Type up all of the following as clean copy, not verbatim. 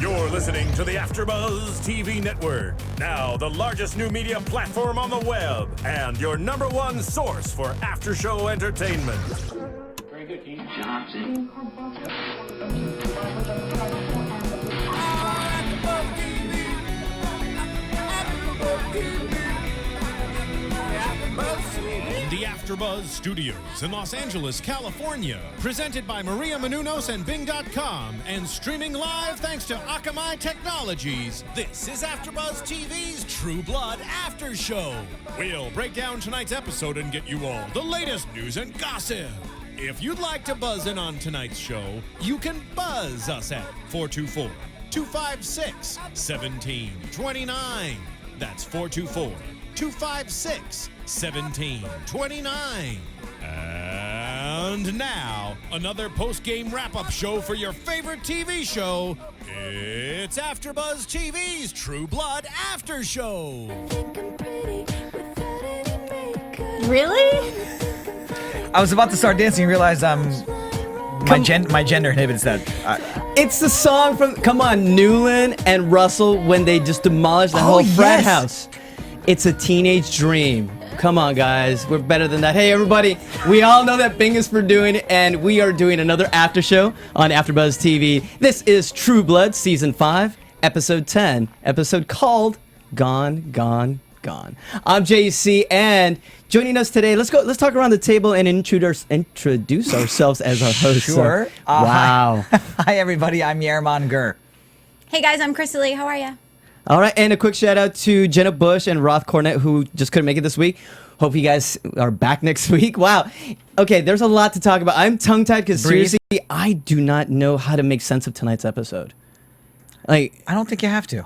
You're listening to the AfterBuzz TV Network, now the largest new media platform on the web, and your #1 source for after-show entertainment. Very good, Keith Johnson. The AfterBuzz Studios in Los Angeles, California. Presented by Maria Menounos and Bing.com and streaming live thanks to Akamai Technologies. This is AfterBuzz TV's True Blood After Show. We'll break down tonight's episode and get you all the latest news and gossip. If you'd like to buzz in on tonight's show, you can buzz us at 424-256-1729. That's 424-256-1729. And now, another post-game wrap-up show for your favorite TV show. It's AfterBuzz TV's True Blood After Show. Really? I was about to start dancing and realized my gender inhibits that. It's the song from, come on, Newland and Russell when they just demolished the whole frat house. It's a teenage dream. Come on, guys. We're better than that. Hey, everybody. We all know that Bing is for doing it, and we are doing another after show on AfterBuzz TV. This is True Blood, Season 5, Episode 10, episode called Gone, Gone, Gone. I'm JC, and joining us today, let's talk around the table and introduce ourselves as our hosts. Sure. Wow. Hi, everybody. I'm Yerman. Hey guys, I'm Krisily. How are ya? All right, and a quick shout out to Jenna Bush and Roth Cornett, who just couldn't make it this week. Hope you guys are back next week. Wow. Okay, there's a lot to talk about. I'm tongue-tied because seriously, I do not know how to make sense of tonight's episode. Like, I don't think you have to.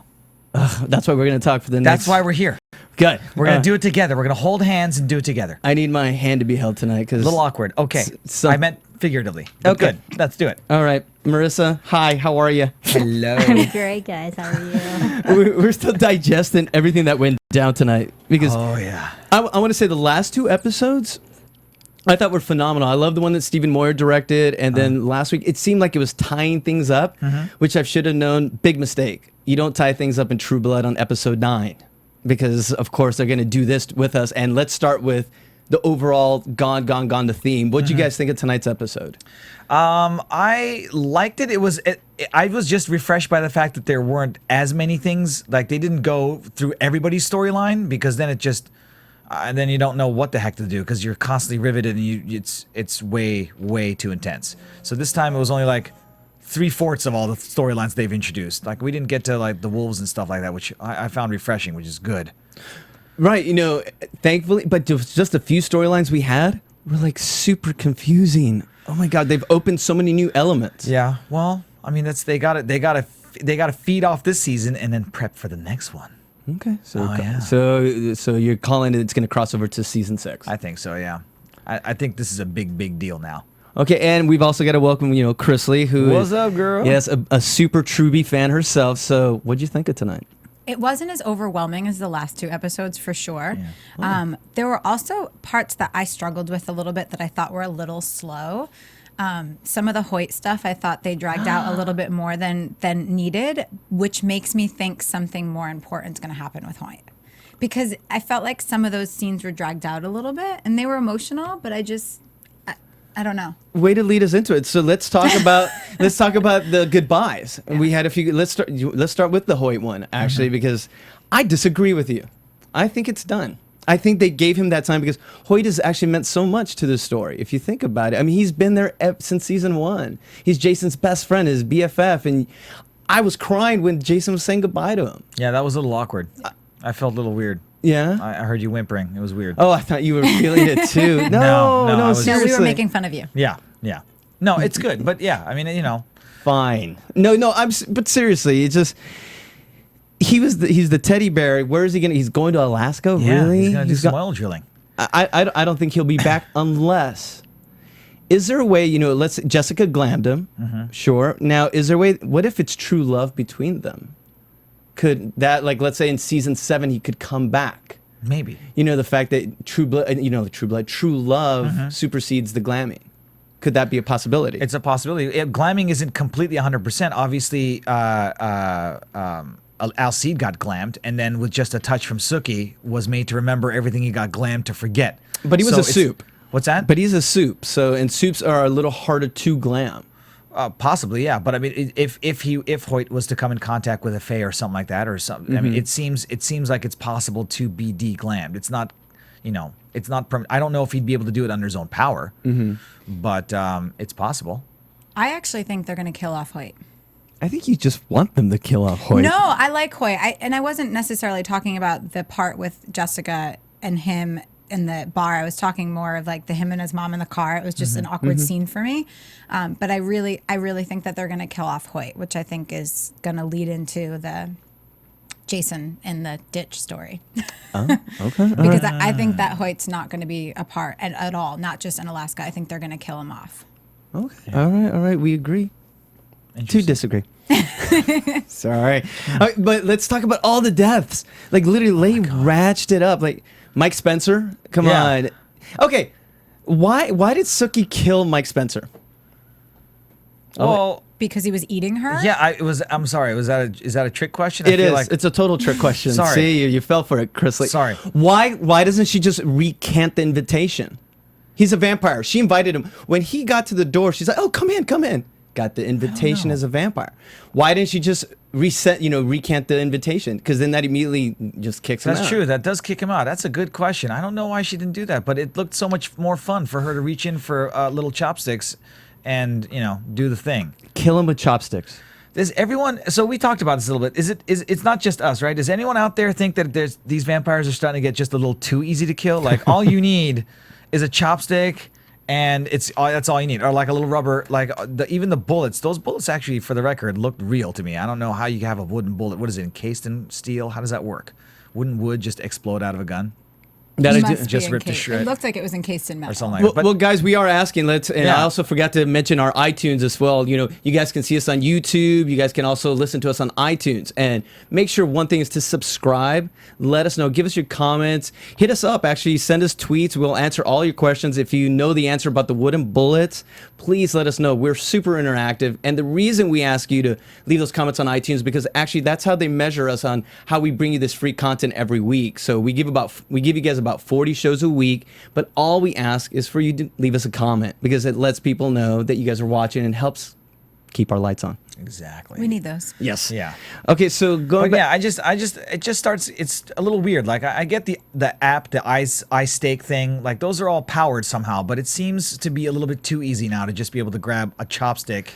that's why we're going to talk for the next... That's why we're here. Good. We're going to do it together. We're going to hold hands and do it together. I need my hand to be held tonight because... A little awkward. Okay. I meant figuratively. Okay. Good. Let's do it. All right. Marissa, hi. How are you? Hello. I'm great, guys. How are you? We're still digesting everything that went down tonight because... Oh, yeah. I want to say the last two episodes... I thought were phenomenal. I love the one that Stephen Moyer directed, and then last week it seemed like it was tying things up, which I should have known. Big mistake. You don't tie things up in True Blood on episode 9, because of course they're going to do this with us. And let's start with the overall gone, gone, gone. The theme. What did you guys think of tonight's episode? I liked it. I was just refreshed by the fact that there weren't as many things. Like they didn't go through everybody's storyline, because then it just. And then you don't know what the heck to do because you're constantly riveted and it's way too intense. So this time it was only like 3/4 of all the storylines they've introduced. Like we didn't get to like the wolves and stuff like that, which I found refreshing, which is good. Right, you know, thankfully, but just a few storylines we had were like super confusing. Oh my God, they've opened so many new elements. Yeah, well, I mean they got to feed off this season and then prep for the next one. Okay, so you're calling it? It's going to cross over to season 6. I think so. Yeah, I think this is a big deal now. Okay, and we've also got to welcome Krisily, who what's up, girl? Yes, a super Truby fan herself. So, what'd you think of tonight? It wasn't as overwhelming as the last 2 episodes, for sure. Yeah. There were also parts that I struggled with a little bit that I thought were a little slow. Some of the Hoyt stuff I thought they dragged out a little bit more than needed, which makes me think something more important is going to happen with Hoyt. Because I felt like some of those scenes were dragged out a little bit, and they were emotional, but I don't know. Way to lead us into it. So let's talk about the goodbyes. Yeah. We had a few. Let's start with the Hoyt one actually, because I disagree with you. I think it's done. I think they gave him that time because Hoyt has actually meant so much to the story. If you think about it, I mean, he's been there since season 1. He's Jason's best friend, his BFF, and I was crying when Jason was saying goodbye to him. Yeah, that was a little awkward. I felt a little weird. Yeah? I heard you whimpering. It was weird. Oh, I thought you were feeling it too. No, seriously. No, we were making fun of you. Yeah. No, it's good, but yeah, I mean, Fine. No, but seriously, it's just... he's the teddy bear. Where is he going? He's going to Alaska? Yeah, really? He's going to do some oil drilling. I don't think he'll be back unless... Is there a way, Jessica glammed him, sure. Now, is there a way, what if it's true love between them? Could that, let's say in season 7, he could come back? Maybe. The fact that true love supersedes the glamming. could that be a possibility? It's a possibility. Glamming isn't completely 100%. Obviously, Alcide got glammed, and then with just a touch from Sookie, was made to remember everything he got glammed to forget. But he was a soup. What's that? But he's a soup, and soups are a little harder to glam. Possibly, yeah. But I mean, if Hoyt was to come in contact with a Fae or something like that, or something, I mean, it seems like it's possible to be de-glammed. It's not, it's not. I don't know if he'd be able to do it under his own power, but it's possible. I actually think they're going to kill off Hoyt. I think you just want them to kill off Hoyt. No, I like Hoyt. I wasn't necessarily talking about the part with Jessica and him in the bar. I was talking more of like him and his mom in the car. It was just an awkward scene for me. But I really think that they're going to kill off Hoyt, which I think is going to lead into the Jason in the ditch story. Okay. Because I think that Hoyt's not going to be a part at all, not just in Alaska. I think they're going to kill him off. Okay. All right. We agree. To disagree. Sorry. But let's talk about all the deaths. Like literally, they ratcheted it up. Like Mike Spencer. Come on. Okay. Why did Sookie kill Mike Spencer? Well, because he was eating her. yeah, I'm sorry. Is that a trick question? It is. It's a total trick question. Sorry. See, you fell for it, Krisily. Sorry. Why doesn't she just recant the invitation? He's a vampire. She invited him. When he got to the door, she's like, "Oh, come in." Got the invitation as a vampire. Why didn't she just recant the invitation? Because then that immediately just kicks him out. That's true. That does kick him out. That's a good question. I don't know why she didn't do that, but it looked so much more fun for her to reach in for little chopsticks and do the thing. Kill him with chopsticks. Does everyone? So we talked about this a little bit. It's not just us, right? Does anyone out there think that these vampires are starting to get just a little too easy to kill? Like all you need is a chopstick. And that's all you need, or like a little rubber, like even the bullets. Those bullets actually, for the record, looked real to me. I don't know how you have a wooden bullet. What is it, encased in steel? How does that work? Wouldn't wood just explode out of a gun? Just ripped to shred. It looked like it was encased in metal. Or something like that. Well, guys, we are asking. I also forgot to mention our iTunes as well. You guys can see us on YouTube. You guys can also listen to us on iTunes. And make sure one thing is to subscribe. Let us know. Give us your comments. Hit us up. Actually, send us tweets. We'll answer all your questions. If you know the answer about the wooden bullets, please let us know. We're super interactive. And the reason we ask you to leave those comments on iTunes because actually that's how they measure us on how we bring you this free content every week. So we give you guys about 40 shows a week, but all we ask is for you to leave us a comment because it lets people know that you guys are watching and helps keep our lights on. Exactly. We need those. Yes. Yeah. Okay, so going back. Yeah, it just starts. It's a little weird. Like I get the app, the eye stake thing. Like those are all powered somehow, but it seems to be a little bit too easy now to just be able to grab a chopstick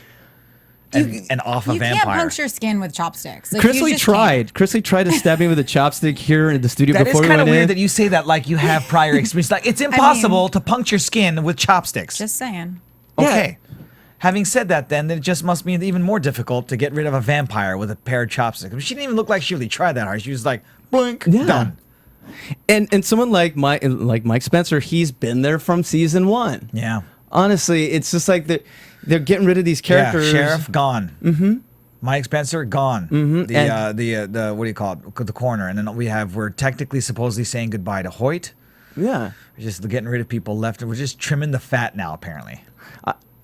and off a vampire. You can't puncture skin with chopsticks. Like, Krisily tried. Krisily tried to stab me with a chopstick here in the studio That before is we kind went of weird in. that you say that like you have prior experience. Like it's impossible to puncture skin with chopsticks. Just saying. Okay. Having said that, then it just must be even more difficult to get rid of a vampire with a pair of chopsticks. I mean, she didn't even look like she really tried that hard. She was like, blink, done. And someone like Mike Spencer, he's been there from season 1. Yeah. Honestly, it's just like they're getting rid of these characters. Yeah, Sheriff gone. Mm-hmm. Mike Spencer gone. Mm-hmm. The what do you call it? The coroner, and then we're technically supposedly saying goodbye to Hoyt. Yeah. We're just getting rid of people left. We're just trimming the fat now, apparently.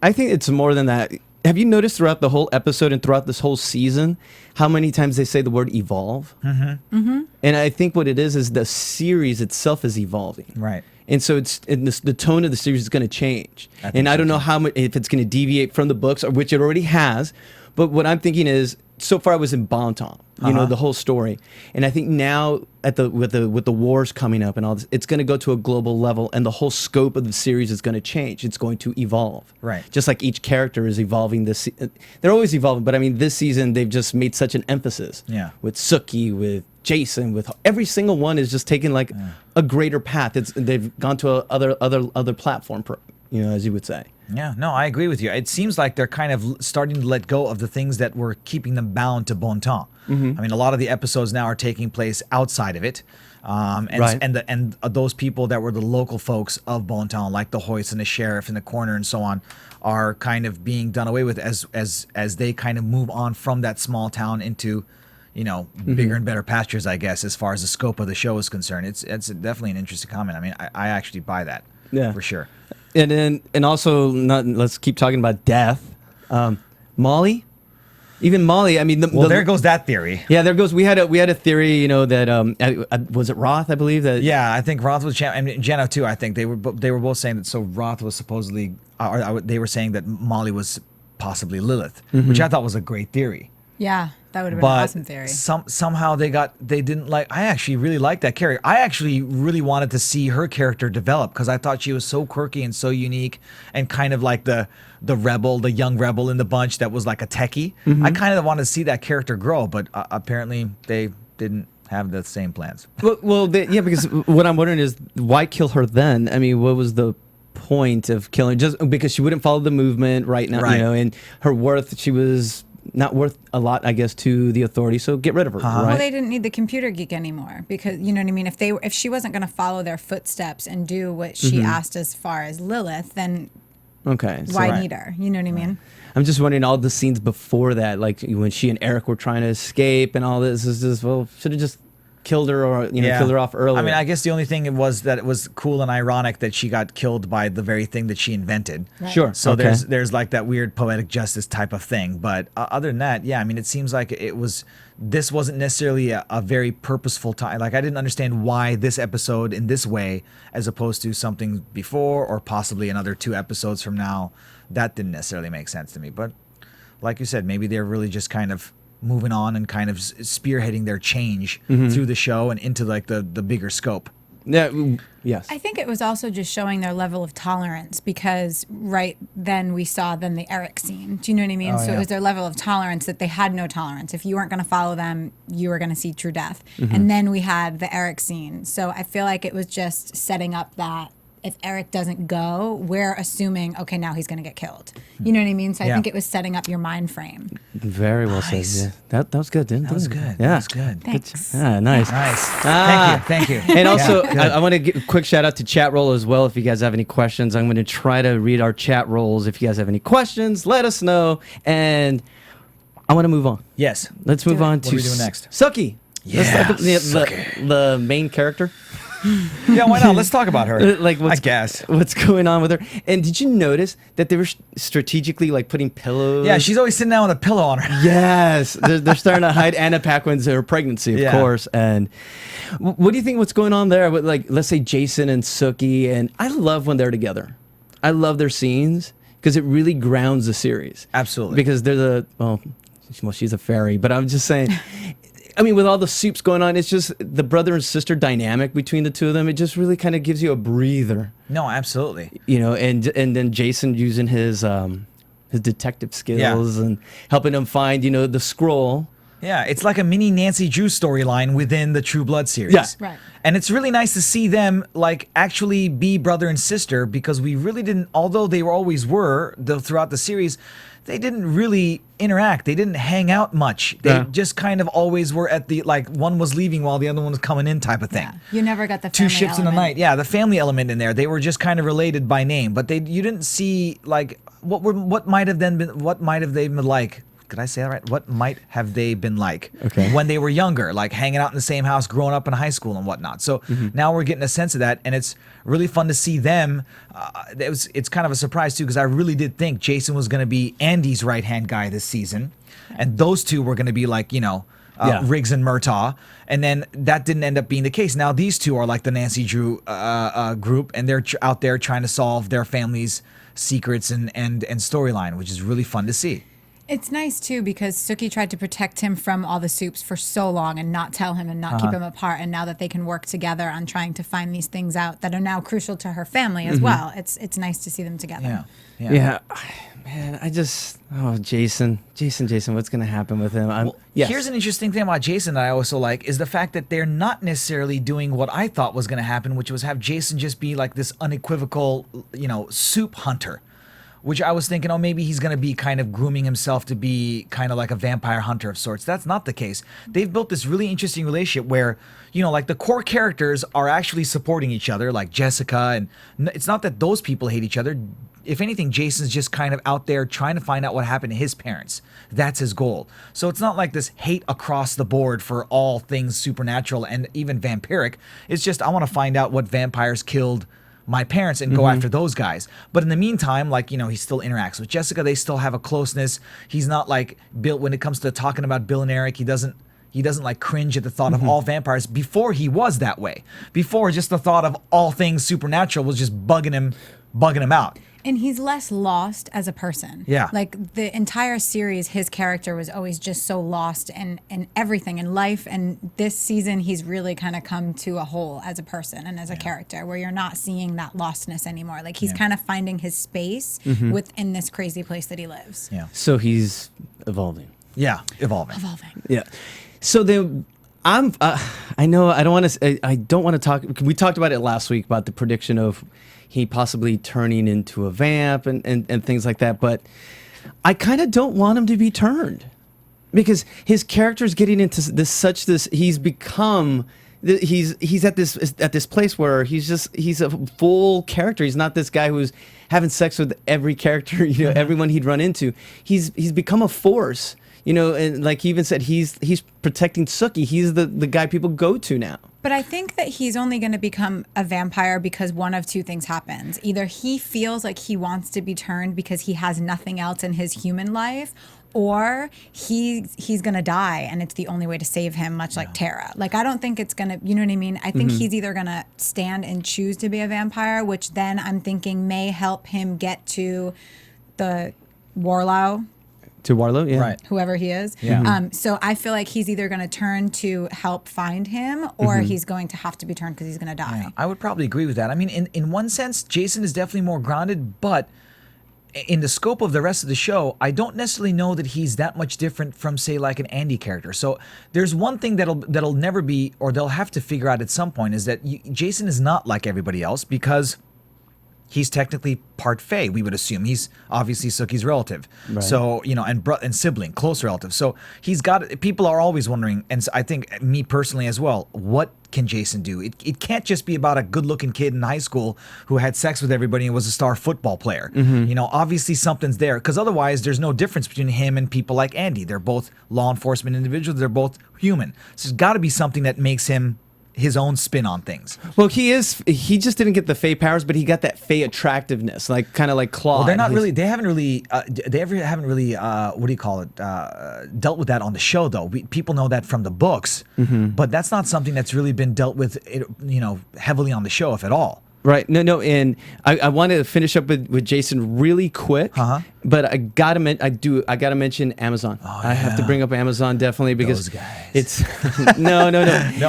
I think it's more than that. Have you noticed throughout the whole episode and throughout this whole season how many times they say the word evolve? Mm-hmm. Mm-hmm. And I think what it is the series itself is evolving. Right. And so the tone of the series is going to change. And I don't know how much, if it's going to deviate from the books, or which it already has. But what I'm thinking is, so far I was in Bon Temps, the whole story. And I think now with the wars coming up and all this, it's going to go to a global level, and the whole scope of the series is going to change. It's going to evolve. Right. Just like each character is evolving. They're always evolving, but I mean, this season they've just made such an emphasis. Yeah. With Sookie, with Jason, with every single one is just taking like a greater path. They've gone to other platform, as you would say. Yeah, no, I agree with you. It seems like they're kind of starting to let go of the things that were keeping them bound to Bon Temps. Mm-hmm. I mean, a lot of the episodes now are taking place outside of it. And those people that were the local folks of Bon Temps, like the Hoyts and the sheriff and the coroner and so on, are kind of being done away with as they kind of move on from that small town into, bigger and better pastures, I guess, as far as the scope of the show is concerned. It's definitely an interesting comment. I mean, I actually buy that for sure. and also let's keep talking about death. Molly, even Molly. I mean, there goes that theory. Yeah, there goes. We had a theory, you know, that was it Roth? I believe that. Yeah, I think Roth was and Jenna too. I think they were both saying that. So Roth was supposedly, they were saying that Molly was possibly Lilith, which I thought was a great theory. Yeah, that would have been an awesome theory. Somehow they didn't like. I actually really liked that character. I actually really wanted to see her character develop because I thought she was so quirky and so unique and kind of like the rebel, the young rebel in the bunch that was like a techie. I kind of wanted to see that character grow, but apparently they didn't have the same plans. Well, yeah, because what I'm wondering is why kill her then? I mean, what was the point of killing? Just because she wouldn't follow the movement right now, you know, and her worth, she was not worth a lot, I guess, to the authority. So get rid of her. Right? Well, they didn't need the computer geek anymore because you know what I mean. If she wasn't going to follow their footsteps and do what she asked as far as Lilith, then why need her? You know what I mean? I'm just wondering all the scenes before that, like when she and Eric were trying to escape and all this is just should have just killed her or killed her off earlier. I mean, I guess the only thing was that it was cool and ironic that she got killed by the very thing that she invented. Right. Sure. So there's like that weird poetic justice type of thing. But other than that, yeah, I mean, it seems like this wasn't necessarily a very purposeful time. Like I didn't understand why this episode in this way, as opposed to something before or possibly another 2 episodes from now. That didn't necessarily make sense to me. But like you said, maybe they're really just kind of moving on and kind of spearheading their change through the show and into like the bigger scope. Yeah. Yes. I think it was also just showing their level of tolerance because right then we saw the Eric scene. Do you know what I mean? So it was their level of tolerance that they had no tolerance. If you weren't going to follow them, you were going to see true death. And then we had the Eric scene. So I feel like it was just setting up that if Eric doesn't go, we're assuming, okay, now he's going to get killed. You know what I mean? So I think it was setting up your mind frame. Very well said. Yeah. That was good, didn't it? That was good. Yeah. That was good. Thanks. Ah, nice. Nice. Thank you. And also, I want to give a quick shout out to chat roll as well. If you guys have any questions, I'm going to try to read our chat rolls. If you guys have any questions, let us know. And I want to move on. Yes. Let's move on to What are we doing next? Sookie. Yeah, the main character. Yeah, why not? Let's talk about her. I guess what's going on with her. And did you notice that they were strategically like putting pillows? Yeah, she's always sitting down with a pillow on her. Yes, they're starting to hide Anna Paquin's her pregnancy, of course. And what do you think? What's going on there? With like, let's say Jason and Sookie, and I love when they're together. I love their scenes because it really grounds the series. Absolutely. Because they're well, she's a fairy, but I'm just saying. I mean, with all the soups going on, it's just the brother and sister dynamic between the two of them. It just really kind of gives you a breather. No, absolutely. You know, and then Jason using his detective skills and helping him find, the scroll. Yeah, it's like a mini Nancy Drew storyline within the True Blood series. Yeah. Right. And it's really nice to see them like actually be brother and sister because we really didn't, although they always were throughout the series, they didn't really interact. They didn't hang out much. They just kind of always were at the, like, one was leaving while the other one was coming in type of thing. Yeah. You never got the two family ships in element. the night. Yeah, the family element in there. They were just kind of related by name, but you didn't see like what might have they been like. Could I say that right? What might have they been like when they were younger, like hanging out in the same house, growing up in high school and whatnot. So now we're getting a sense of that, and it's really fun to see them. It's kind of a surprise too, because I really did think Jason was going to be Andy's right-hand guy this season, and those two were going to be like, Riggs and Murtaugh, and then that didn't end up being the case. Now these two are like the Nancy Drew group, and they're out there trying to solve their family's secrets and storyline, which is really fun to see. It's nice too because Sookie tried to protect him from all the soups for so long and not tell him and not keep him apart. And now that they can work together on trying to find these things out that are now crucial to her family as well, it's nice to see them together. Yeah. Man, Jason, what's gonna happen with him? Here's an interesting thing about Jason that I also like is the fact that they're not necessarily doing what I thought was gonna happen, which was have Jason just be like this unequivocal, soup hunter. Which I was thinking, maybe he's going to be kind of grooming himself to be kind of like a vampire hunter of sorts. That's not the case. They've built this really interesting relationship where, like the core characters are actually supporting each other, like Jessica. And it's not that those people hate each other. If anything, Jason's just kind of out there trying to find out what happened to his parents. That's his goal. So it's not like this hate across the board for all things supernatural and even vampiric. It's just, I want to find out what vampires killed my parents and go after those guys. But in the meantime, like, you know, he still interacts with Jessica. They still have a closeness. He's not like Bill when it comes to talking about Bill and Eric. He doesn't like cringe at the thought of all vampires. Before he was that way. Before just the thought of all things supernatural was just bugging him out. And he's less lost as a person. Yeah. Like the entire series, his character was always just so lost in everything in life. And this season, he's really kind of come to a whole as a person and as a character where you're not seeing that lostness anymore. Like he's kind of finding his space within this crazy place that he lives. Yeah. So he's evolving. Yeah, evolving. Yeah. So then I know I don't want to talk. We talked about it last week about the prediction of he possibly turning into a vamp and things like that. But I kind of don't want him to be turned because his character is getting into he's become. He's at this place where he's a full character. He's not this guy who's having sex with every character, you know, everyone he'd run into. He's become a force. You know, and like he even said, he's protecting Sookie. He's the guy people go to now. But I think that he's only going to become a vampire because one of two things happens. Either he feels like he wants to be turned because he has nothing else in his human life, or he's going to die and it's the only way to save him, much like Tara. Like, I don't think it's going to, you know what I mean? I think he's either going to stand and choose to be a vampire, which then I'm thinking may help him get to the Warlow. To Warlow, yeah. Right. Whoever he is. Yeah. So I feel like he's either going to turn to help find him or he's going to have to be turned because he's going to die. Yeah, I would probably agree with that. I mean, in one sense, Jason is definitely more grounded, but in the scope of the rest of the show, I don't necessarily know that he's that much different from, say, like an Andy character. So there's one thing that'll never be, or they'll have to figure out at some point, is that Jason is not like everybody else because he's technically part Fae, we would assume. He's obviously Sookie's relative. Right. So, you know, and sibling, close relative. So he's got, people are always wondering, and so I think me personally as well, what can Jason do? It can't just be about a good-looking kid in high school who had sex with everybody and was a star football player. You know, obviously something's there, because otherwise there's no difference between him and people like Andy. They're both law enforcement individuals. They're both human. So there's got to be something that makes him his own spin on things. Well, he just didn't get the Fae powers, but he got that Fae attractiveness, like kind of like Claw. Well, they haven't really what do you call it, dealt with that on the show, though. People know that from the books, but that's not something that's really been dealt with, you know, heavily on the show, if at all. Right. No, and I wanted to finish up with Jason really quick, but I gotta mention Amazon. Oh, I have to bring up Amazon definitely because those guys. It's no. No,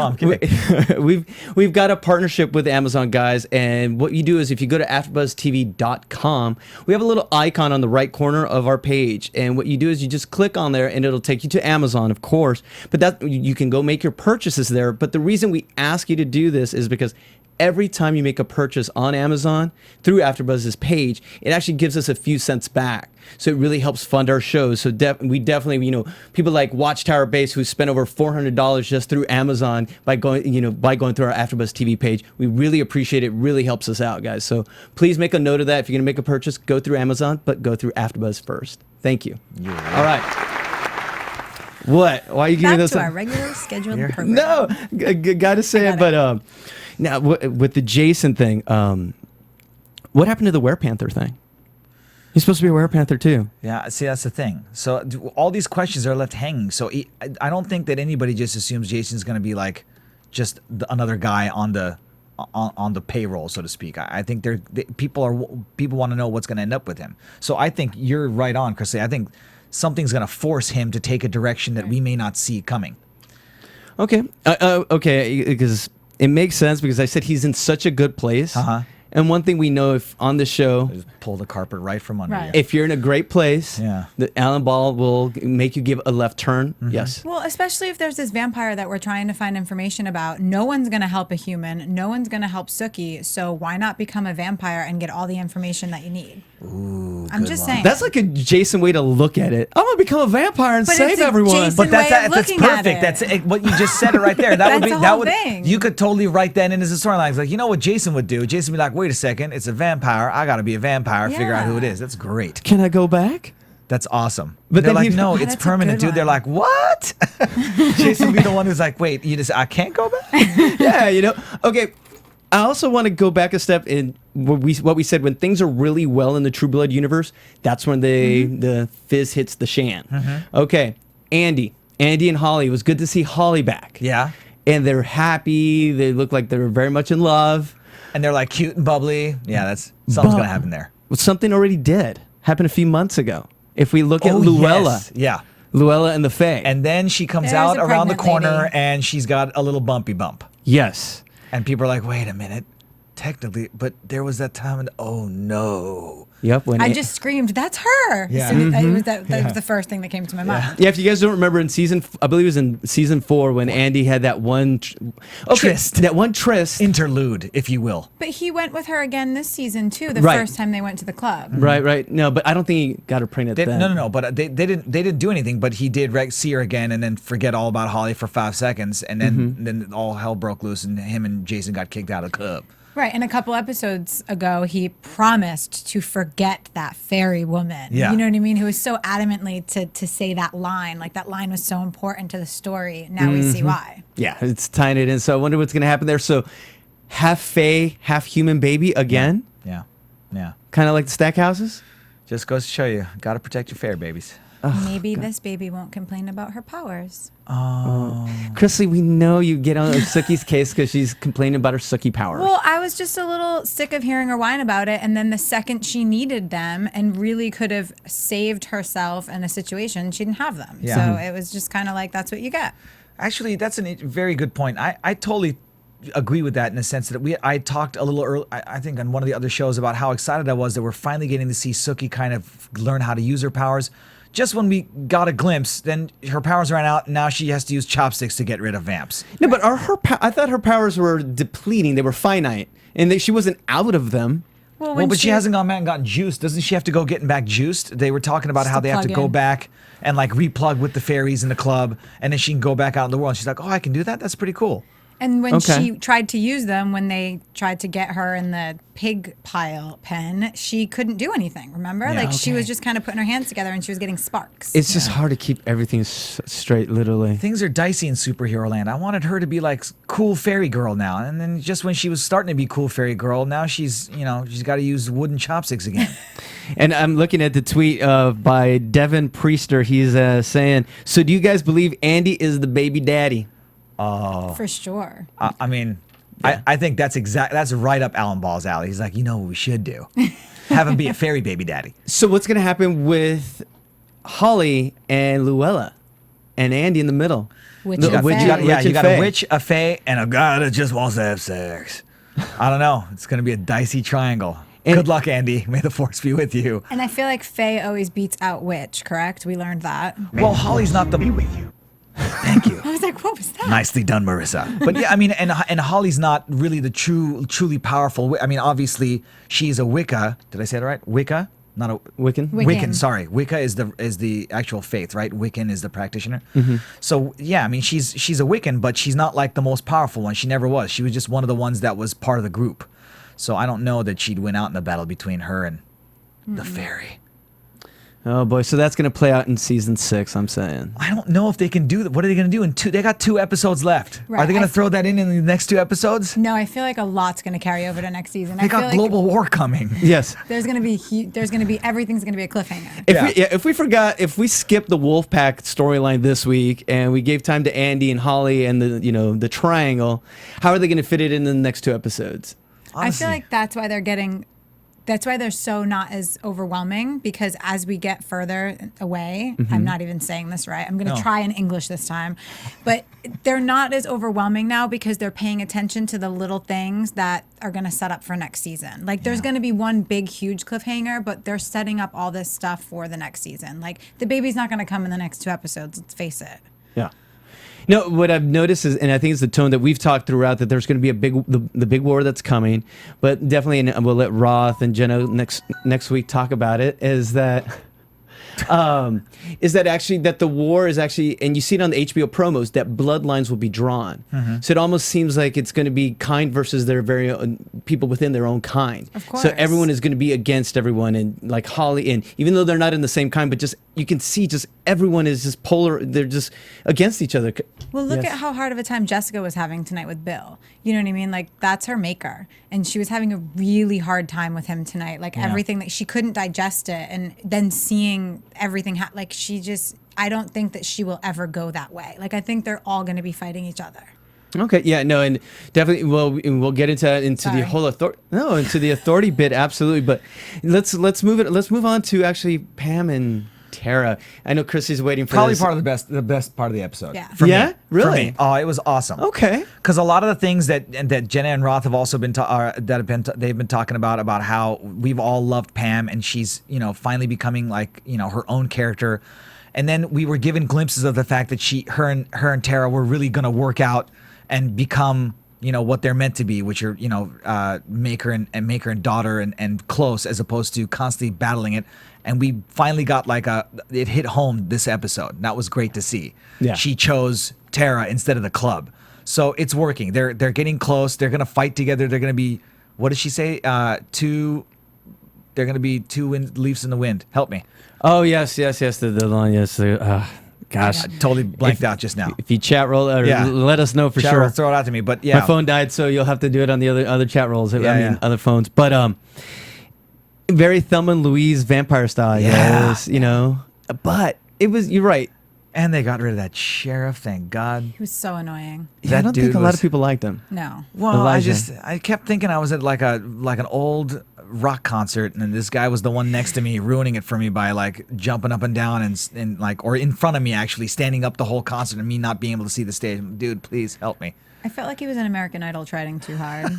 I'm kidding. We've got a partnership with Amazon, guys, and what you do is if you go to AfterBuzzTV.com, we have a little icon on the right corner of our page, and what you do is you just click on there, and it'll take you to Amazon, of course. But that you can go make your purchases there. But the reason we ask you to do this is because every time you make a purchase on Amazon through AfterBuzz's page, it actually gives us a few cents back. So it really helps fund our shows. So we definitely, you know, people like Watchtower Base who spent over $400 just through Amazon by going through our AfterBuzz TV page. We really appreciate it. Really helps us out, guys. So please make a note of that. If you're going to make a purchase, go through Amazon, but go through AfterBuzz first. Thank you. All right. What? Why are you giving us Back to our regular scheduled program. No, gotta say it, but now with the Jason thing, what happened to the Werepanther thing? He's supposed to be a Werepanther too. Yeah, see, that's the thing. So all these questions are left hanging. So I don't think that anybody just assumes Jason's going to be like just another guy on the payroll, so to speak. I think people want to know what's going to end up with him. So I think you're right on, Krisily. I think something's going to force him to take a direction that we may not see coming. Okay, okay, because it makes sense because I said he's in such a good place. And one thing we know, if on the show, Just pull the carpet right from under you. if you're in a great place, Yeah. the Alan Ball will make you give a left turn. Yes. Well, especially if there's this vampire that we're trying to find information about. No one's going to help a human. No one's going to help Sookie. So why not become a vampire and get all the information that you need? Ooh, I'm just saying. That's like a Jason way to look at it. I'm gonna become a vampire and But save it's a everyone. Jason But that's way of that's looking at perfect. it. That's what you just said it right there. That would be That's the that whole would thing. you could totally write that in as a storyline. It's like, you know what Jason would do? Jason would be like, wait a second, it's a vampire. I got to be a vampire. Figure out who it Yeah. is. That's great. Can I go back? That's awesome. But But they're then like, he- no, Oh, it's that's a permanent, good dude. They're one. like, what? Jason would be the one who's like, wait, I can't go back. Yeah, you know. Okay. I also want to go back a step in what we said, when things are really well in the True Blood universe, that's when the fizz hits the shan. Okay, Andy and Holly. It was good to see Holly back. Yeah. And they're happy. They look like they're very much in love. And they're like cute and bubbly. Yeah, that's something's gonna happen there. Well, something already did happen a few months ago. If we look at Oh, Luella, yes. Yeah. Luella and the Fae. And then she comes There's out a around the pregnant corner lady. and she's got a little bumpy bump. yes. And people are like, wait a minute. Technically, but there was that time and oh no. Yep. When I just screamed, "That's her!" Yeah. As soon as that was the first thing that came to my mind. Yeah, if you guys don't remember I believe it was in season 4 when Andy had that one Tryst. That one tryst. Interlude, if you will. But he went with her again this season too. The Right. first time they went to the club. Right. No, but I don't think he got her pregnant They, then. no. But they didn't do anything. But he did see her again, and then forget all about Holly for 5 seconds, and then all hell broke loose, and him and Jason got kicked out of the club. Right, and a couple episodes ago, he promised to forget that fairy woman. Yeah. You know what I mean? Who was so adamantly to say that line. Like, that line was so important to the story. Now we see why. Yeah, it's tying it in. So I wonder what's going to happen there. So half Fae, half human baby again, Yeah. kind of like the Stackhouses. Just goes to show you, gotta protect your fair babies. Maybe this baby won't complain about her powers. Krisily, we know you get on Sookie's case because she's complaining about her Sookie powers. Well, I was just a little sick of hearing her whine about it. And then the second she needed them and really could have saved herself in a situation, she didn't have them. Yeah. So it was just kind of like, that's what you get. Actually, that's a very good point. I totally agree with that in the sense that I talked a little early, I think on one of the other shows about how excited I was that we're finally getting to see Sookie kind of learn how to use her powers. Just when we got a glimpse, then her powers ran out, and now she has to use chopsticks to get rid of vamps. No, but I thought her powers were depleting. They were finite, and she wasn't out of them. Well, but she hasn't gone back and gotten juiced. Doesn't she have to go getting back juiced? They were talking about Just how to they have to plug go in. back and like replug with the fairies in the club, and then she can go back out in the world. And she's like, oh, I can do that? That's pretty cool. And when Okay. she tried to use them, when they tried to get her in the pig pile pen, she couldn't do anything, remember? Yeah, Like, she okay. was just kind of putting her hands together and she was getting sparks. It's just hard to keep everything straight, literally. Things are dicey in superhero land. I wanted her to be like cool fairy girl now, and then just when she was starting to be cool fairy girl, now she's got to use wooden chopsticks again. And I'm looking at the tweet by Devin Priester. He's saying, so do you guys believe Andy is the baby daddy? For sure. I mean, I think that's right up Alan Ball's alley. He's like, you know what we should do? Have him be a fairy baby daddy. So what's going to happen with Holly and Luella and Andy in the middle? Witch The and witch- fae. you got- Yeah, Witch you and got fae. a witch, a fae, and a guy that just wants to have sex. I don't know. It's going to be a dicey triangle. And- Good luck, Andy. May the force be with you. And I feel like Faye always beats out Witch, correct? We learned that. Well, Holly's not the... with you. Thank you. I was like, what was that? Nicely done, Marissa. But yeah, I mean, and Holly's not really the truly powerful. I mean, obviously, she's a Wicca. Did I say that right? Wicca, not a Wiccan? Wiccan. Sorry, Wicca is the actual faith, right? Wiccan is the practitioner. Mm-hmm. So yeah, I mean, she's a Wiccan, but she's not like the most powerful one. She never was. She was just one of the ones that was part of the group. So I don't know that she'd win out in the battle between her and the fairy. Oh boy, so that's going to play out in season 6, I'm saying. I don't know if they can do that. What are they going to do they got 2 episodes left. Right, Are they going I- to throw that in the next 2 episodes? No, I feel like a lot's going to carry over to next season. They I feel got like global war coming. Yes. there's going to be everything's going to be a cliffhanger. If we skip the Wolfpack storyline this week and we gave time to Andy and Holly and the triangle, how are they going to fit it in the next 2 episodes? I feel like that's why they're so not as overwhelming, because as we get further away, I'm not even saying this right. I'm going to No. try in English this time, but they're not as overwhelming now because they're paying attention to the little things that are going to set up for next season. Like there's going to be one big, huge cliffhanger, but they're setting up all this stuff for the next season. Like the baby's not going to come in the next 2 episodes. Let's face it. Yeah. No, what I've noticed is, and I think it's the tone that we've talked throughout, that there's going to be the big war that's coming, but definitely, and we'll let Roth and Jenna next week talk about it, is that is that actually that the war is actually, and you see it on the HBO promos, that bloodlines will be drawn. So it almost seems like it's going to be kind versus their very own, people within their own kind. Of course. So everyone is going to be against everyone, and like Holly, and even though they're not in the same kind, but just you can see just everyone is just polar. They're just against each other. Well, look Yes. at how hard of a time Jessica was having tonight with Bill. You know what I mean? Like, that's her maker. And she was having a really hard time with him tonight. Like, everything that she couldn't digest it. And then seeing everything, like, she just, I don't think that she will ever go that way. Like, I think they're all going to be fighting each other. Okay, yeah, no, and definitely, we'll get into the whole into the authority bit, absolutely. But let's move on to actually Pam and Tara. I know Chrissy's waiting for Probably this. part of the best part of the episode. Yeah. For Yeah? me. Really? For me. Oh, it was awesome. Okay. Because a lot of the things that Jenna and Roth have also been they've been talking about how we've all loved Pam, and she's finally becoming like her own character, and then we were given glimpses of the fact that her and Tara were really gonna work out and become what they're meant to be, which are maker and daughter and close, as opposed to constantly battling it. And we finally got it hit home this episode. That was great to see. Yeah. She chose Tara instead of the club. So it's working. They're getting close. They're going to fight together. They're going to be, what did she say? They're going to be two leaves in the wind. Help me. Oh, yes. The line, yes. Gosh. I totally blanked out just now. If you chat roll, let us know for Chat sure. roll, throw it out to me. But yeah. My phone died, so you'll have to do it on the other chat rolls. Yeah. Other phones. But very Thelma and Louise vampire style, Yeah. yes, But it was, you're right. And they got rid of that sheriff, thank God. He was so annoying. I don't think a lot of people liked him. No. Well, Elijah. I kept thinking I was at like an old rock concert, and this guy was the one next to me ruining it for me by like jumping up and down and like, or in front of me actually standing up the whole concert and me not being able to see the stage. Dude, please help me. I felt like he was an American Idol trying too hard.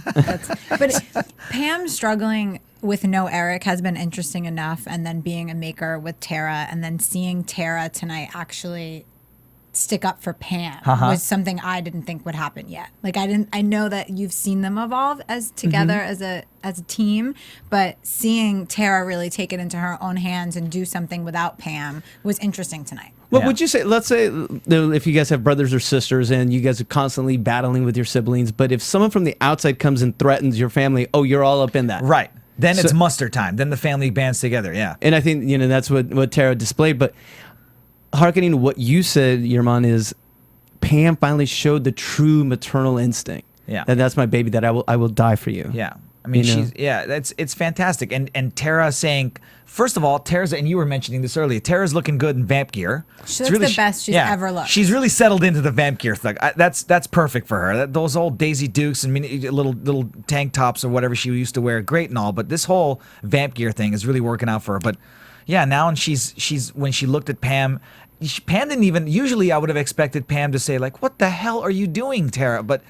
But Pam struggling with no Eric has been interesting enough, and then being a maker with Tara, and then seeing Tara tonight actually stick up for Pam was something I didn't think would happen yet. Like I know that you've seen them evolve as together as a team, but seeing Tara really take it into her own hands and do something without Pam was interesting tonight. What would you say? Let's say if you guys have brothers or sisters and you guys are constantly battling with your siblings, but if someone from the outside comes and threatens your family, oh, you're all up in that. Right. Then it's muster time. Then the family bands together. Yeah. And I think, that's what Tara displayed. But hearkening to what you said, Yerman, is Pam finally showed the true maternal instinct. Yeah. That's my baby, that I will die for you. Yeah. I mean, it's fantastic. And Tara saying, first of all, and you were mentioning this earlier, Tara's looking good in vamp gear. She looks the best she's ever looked. She's really settled into the vamp gear thing. That's perfect for her. Those old Daisy Dukes and little tank tops or whatever she used to wear, great and all, but this whole vamp gear thing is really working out for her. But yeah, now and she's when she looked at Pam, Pam didn't even, usually I would have expected Pam to say like, what the hell are you doing, Tara? But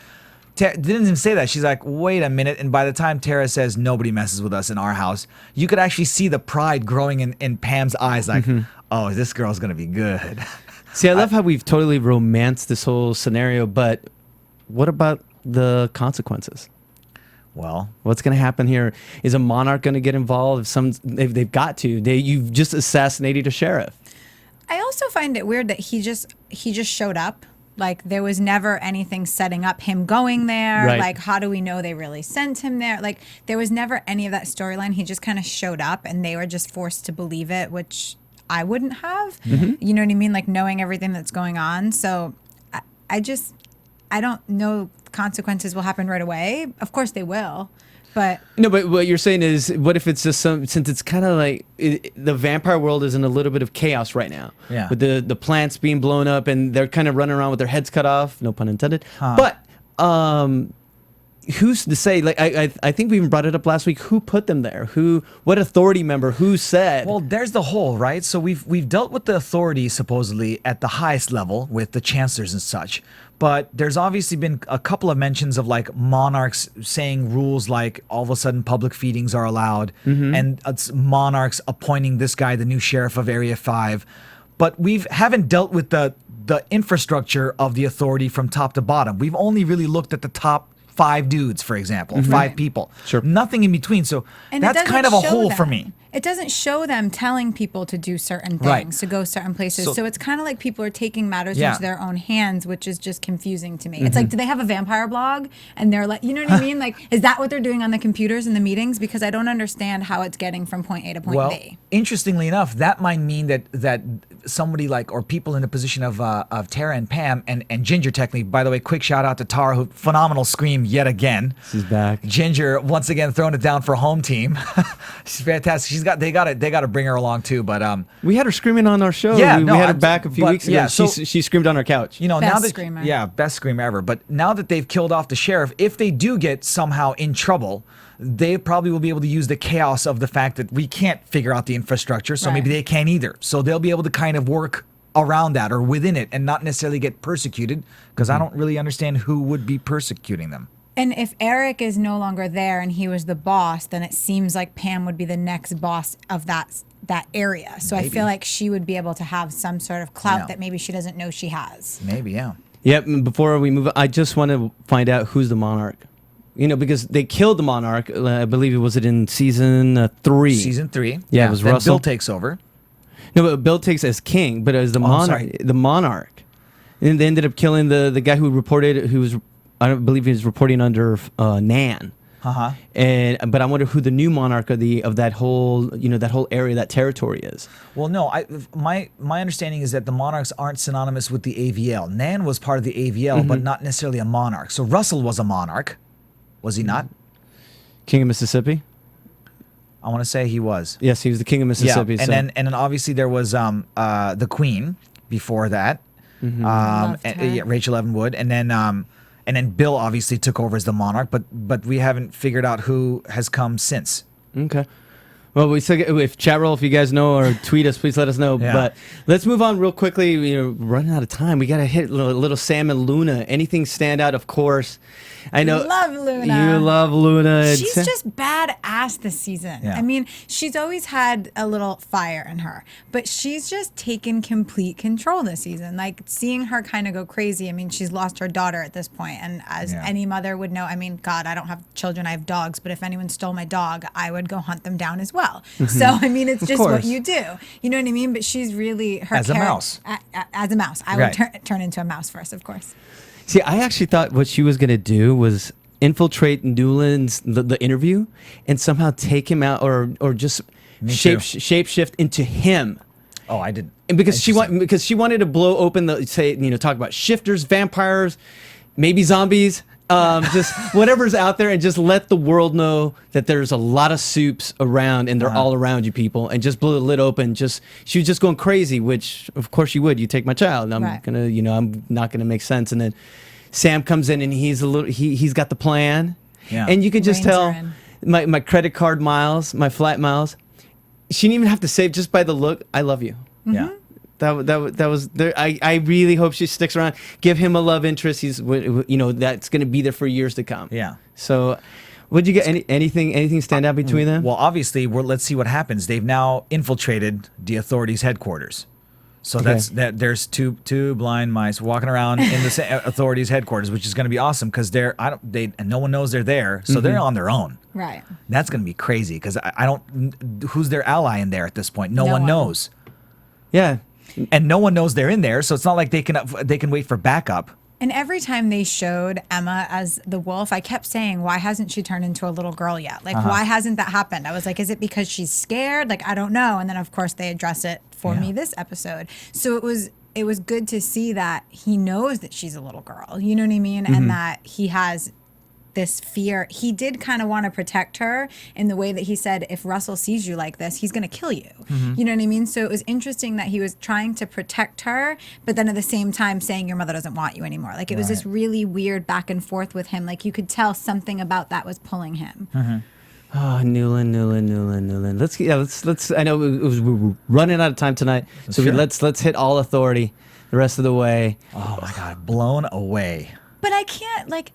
didn't even say that. She's like, wait a minute. And by the time Tara says nobody messes with us in our house, you could actually see the pride growing in Pam's eyes. Like, oh, this girl's going to be good. See, I love how we've totally romanced this whole scenario, but what about the consequences? Well, what's going to happen here? Is a monarch going to get involved? They've got to. You've just assassinated a sheriff. I also find it weird that he just showed up. Like, there was never anything setting up him going there. Right. Like, how do we know they really sent him there? Like, there was never any of that storyline. He just kind of showed up, and they were just forced to believe it, which I wouldn't have. You know what I mean? Like, knowing everything that's going on. So I don't know consequences will happen right away. Of course they will. But no, but what you're saying is, what if it's just since it's kind of like the vampire world is in a little bit of chaos right now. Yeah. With the plants being blown up and they're kind of running around with their heads cut off. No pun intended. But who's to say? Like I think we even brought it up last week. Who put them there? What authority member? Who said? Well, there's the whole, right? So we've dealt with the authority supposedly at the highest level with the chancellors and such. But there's obviously been a couple of mentions of like monarchs saying rules like all of a sudden public feedings are allowed, and it's monarchs appointing this guy the new sheriff of Area 5. But we haven't dealt with the infrastructure of the authority from top to bottom. We've only really looked at the top 5 dudes, for example, 5 people. Sure. Nothing in between. So And it that's doesn't kind of a show hole that. for me. it doesn't show them telling people to do certain things, Right. to go certain places. So- So it's kind of like people are taking matters Yeah. into their own hands, which is just confusing to me. It's like, do they have a vampire blog? And they're like, you know what I mean? Like, is that what they're doing on the computers in the meetings? Because I don't understand how it's getting from point A to point Well, B. interestingly enough, that might mean that somebody like, or people in the position of Tara and Pam and Ginger, technically. By the way, quick shout out to Tara, who phenomenal scream yet again. She's back. Ginger once again throwing it down for home team. She's fantastic. They got to bring her along too. But We had her screaming on our show. Yeah, we no, had her I- back a few but, weeks ago. yeah, so- she screamed on our couch. you know, Best now that screamer. yeah, best scream ever. But now that they've killed off the sheriff, if they do get somehow in trouble, they probably will be able to use the chaos of the fact that we can't figure out the infrastructure, so Right. maybe they can't either. So they'll be able to kind of work around that or within it and not necessarily get persecuted, because I don't really understand who would be persecuting them. And if Eric is no longer there and he was the boss, then it seems like Pam would be the next boss of that area. So I feel like she would be able to have some sort of clout Yeah. that maybe she doesn't know she has. Maybe, yeah. Yep. And before we move, I just want to find out who's the Monarch. You know, because they killed the Monarch. I believe was it in season 3. Season 3. Yeah, it was then Russell. Bill takes over. No, but Bill takes as king, but as the sorry. Monarch. And they ended up killing the guy who reported, who was, I don't believe he was reporting under Nan. Uh-huh. But I wonder who the new monarch of that whole, that whole area, that territory is. Well, no, my understanding is that the monarchs aren't synonymous with the AVL. Nan was part of the AVL, but not necessarily a monarch. So Russell was a monarch, was he not? King of Mississippi. I want to say he was. Yes, he was the king of Mississippi. Yeah, and then obviously there was the Queen before that, Loved her. yeah, Rachel Evan Wood, and then Bill obviously took over as the monarch, but we haven't figured out who has come since. Okay. Well, we still if chat roll, if you guys know or tweet us, please let us know. Yeah. But let's move on real quickly. Running out of time. We got to hit little Sam and Luna. Anything stand out? Of course. I know. Love Luna. You love Luna. She's just badass this season. Yeah. I mean, she's always had a little fire in her, but she's just taken complete control this season. Like seeing her kind of go crazy. I mean, she's lost her daughter at this point, and as Yeah. any mother would know, I mean, God, I don't have children, I have dogs, but if anyone stole my dog, I would go hunt them down as well. So I mean, it's just what course. you do. You know what I mean? But she's really her As a charac- mouse. As a mouse, I Right. would turn into a mouse first, of course. See, I actually thought what she was going to do was infiltrate Newland's the interview and somehow take him out or just Me too. shapeshift into him. Oh, I didn't. And because she wanted to blow open talk about shifters, vampires, maybe zombies, just whatever's out there, and just let the world know that there's a lot of soups around and they're all around you people, and just blow the lid open. She was just going crazy, which of course you would. You take my child, and I'm Right. gonna, I'm not gonna make sense. And then Sam comes in and he's got the plan, Yeah. and you can just Reins tell her in. my credit card miles, my flight miles. She didn't even have to say, just by the look, I love you. Yeah. That was there. I really hope she sticks around. Give him a love interest. He's that's going to be there for years to come. Yeah. So, would you get anything stand out between them? Well, obviously, let's see what happens. They've now infiltrated the authorities' headquarters. So Okay. there's two blind mice walking around in the authorities' headquarters, which is going to be awesome because and no one knows they're there, so they're on their own. Right. That's going to be crazy because I don't. Who's their ally in there at this point? No No one one. knows, Yeah. and no one knows they're in there. So it's not like they can wait for backup. And every time they showed Emma as the wolf, I kept saying, why hasn't she turned into a little girl yet? Like, why hasn't that happened? I was like, is it because she's scared? Like, I don't know. And then, of course, they address it for me this episode. So it was good to see that he knows that she's a little girl. You know what I mean? And that he has this fear. He did kind of want to protect her in the way that he said, if Russell sees you like this, he's going to kill you. You know what I mean? So it was interesting that he was trying to protect her, but then at the same time saying your mother doesn't want you anymore. Like it was this really weird back and forth with him. Like you could tell something about that was pulling him. Oh, Newland. Let's. I know we're running out of time tonight, so Sure. let's hit all authority the rest of the way. Oh my God, blown away. But I can't, like,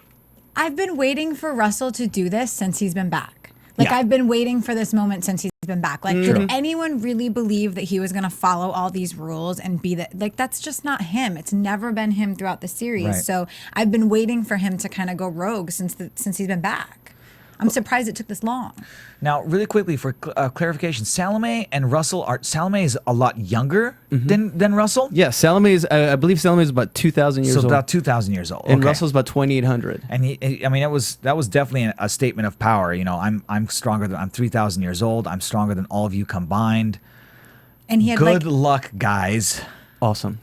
I've been waiting for Russell to do this since he's been back. Like, Yeah. I've been waiting for this moment since he's been back. Like, did anyone really believe that he was going to follow all these rules and be that? Like, that's just not him. It's never been him throughout the series. Right. So I've been waiting for him to kind of go rogue since he's been back. I'm surprised it took this long. Now, really quickly for clarification, Salome and Russell Salome is a lot younger than Russell. Yeah, Salome is. I believe Salome is about 2,000 years So old. about 2,000 years old. And Okay. Russell's about 2,800. And I mean, that was definitely a statement of power. You know, I'm stronger than I'm 3,000 years old. I'm stronger than all of you combined. And he had Good like luck, guys. Awesome.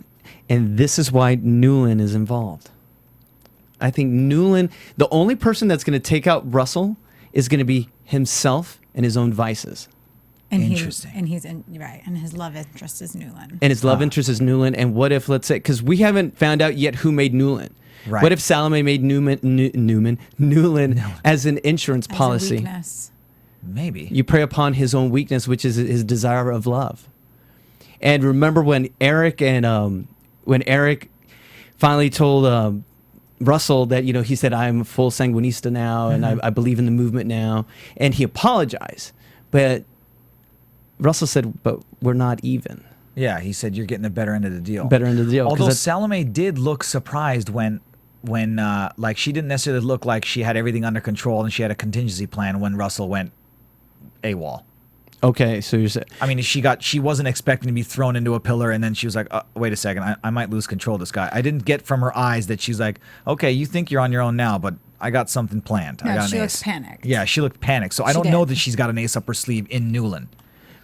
And this is why Newland is involved. I think Newland, the only person that's going to take out Russell is going to be himself and his own vices. and Interesting. and his love interest is Newland. And his love interest is Newland. And what if, let's say, because we haven't found out yet who made Newland. Right. What if Salome made Newland as an insurance As a policy? weakness. Maybe. You prey upon his own weakness, which is his desire of love. And remember when Eric finally told Russell that, you know, he said, I'm a full sanguinista now, and I believe in the movement now, and he apologized, but Russell said, but we're not even. Yeah, he said you're getting the better end of the deal. Better end of the deal. 'cause Although that's- Salome did look surprised when like she didn't necessarily look like she had everything under control and she had a contingency plan when Russell went AWOL. Okay, so you're saying, I mean, she wasn't expecting to be thrown into a pillar, and then she was like, wait a second, I might lose control of this guy. I didn't get from her eyes that she's like, okay, you think you're on your own now, but I got something planned. I No, got she an looked ace. panicked. Yeah, she looked panicked. So I She don't know did. that she's got an ace up her sleeve in Newland.